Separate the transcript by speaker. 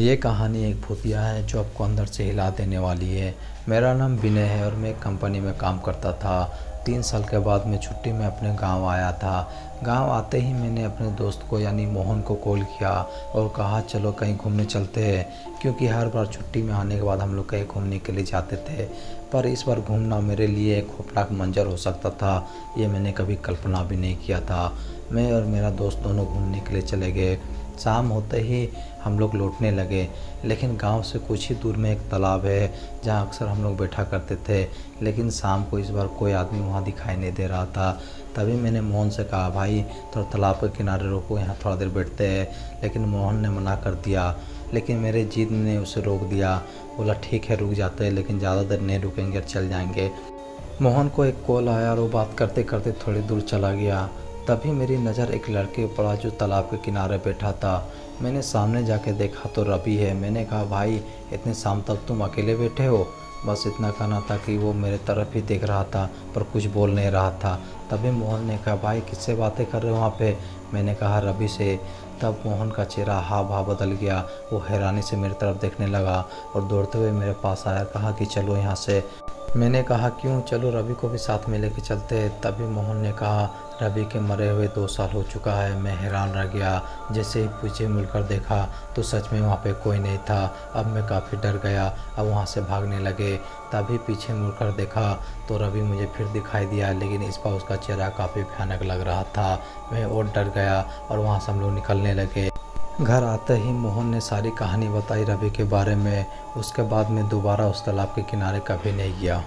Speaker 1: ये कहानी एक भूतिया है जो आपको अंदर से हिला देने वाली है। मेरा नाम विनय है और मैं एक कंपनी में काम करता था। 3 साल के बाद मैं छुट्टी में अपने गांव आया था। गांव आते ही मैंने अपने दोस्त को यानी मोहन को कॉल किया और कहा चलो कहीं घूमने चलते हैं, क्योंकि हर बार छुट्टी में आने के बाद हम लोग कहीं घूमने के लिए जाते थे। पर इस बार घूमना मेरे लिए एक खौफनाक मंजर हो सकता था, ये मैंने कभी कल्पना भी नहीं किया था। मैं और मेरा दोस्त दोनों घूमने के लिए चले गए। शाम होते ही हम लोग लौटने लगे, लेकिन गांव से कुछ ही दूर में एक तालाब है जहां अक्सर हम लोग बैठा करते थे। लेकिन शाम को इस बार कोई आदमी वहां दिखाई नहीं दे रहा था। तभी मैंने मोहन से कहा, भाई थोड़ा तालाब के किनारे रुको, यहाँ थोड़ा देर बैठते हैं। लेकिन मोहन ने मना कर दिया, लेकिन मेरे जिद ने उसे रोक दिया। बोला ठीक है रुक जाते हैं, लेकिन ज़्यादा देर नहीं रुकेंगे और चल जाएंगे। मोहन को एक कॉल आया और वो बात करते करते थोड़ी दूर चला गया। तभी मेरी नज़र एक लड़के पर पड़ा जो तालाब के किनारे बैठा था। मैंने सामने जाके देखा तो रवि है। मैंने कहा, भाई इतने शाम तक तुम अकेले बैठे हो? बस इतना कहना था कि वो मेरे तरफ ही देख रहा था पर कुछ बोल नहीं रहा था। तभी मोहन ने कहा, भाई किससे बातें कर रहे हो वहाँ पे? मैंने कहा, रवि से। तब मोहन का चेहरा हाव भाव बदल गया। वो हैरानी से मेरी तरफ देखने लगा और दौड़ते हुए मेरे पास आया, कहा कि चलो यहाँ से। मैंने कहा क्यों? चलो रवि को भी साथ में लेके चलते हैं। तभी मोहन ने कहा, रवि के मरे हुए 2 साल हो चुका है। मैं हैरान रह गया। जैसे ही पीछे मुड़कर देखा तो सच में वहाँ पे कोई नहीं था। अब मैं काफ़ी डर गया। अब वहाँ से भागने लगे। तभी पीछे मुड़कर देखा तो रवि मुझे फिर दिखाई दिया, लेकिन इस बार उसका चेहरा काफ़ी भयानक लग रहा था। मैं और डर गया और वहाँ से हम लोग निकलने लगे। घर आते ही मोहन ने सारी कहानी बताई रवि के बारे में। उसके बाद मैं दोबारा उस तालाब के किनारे कभी नहीं गया।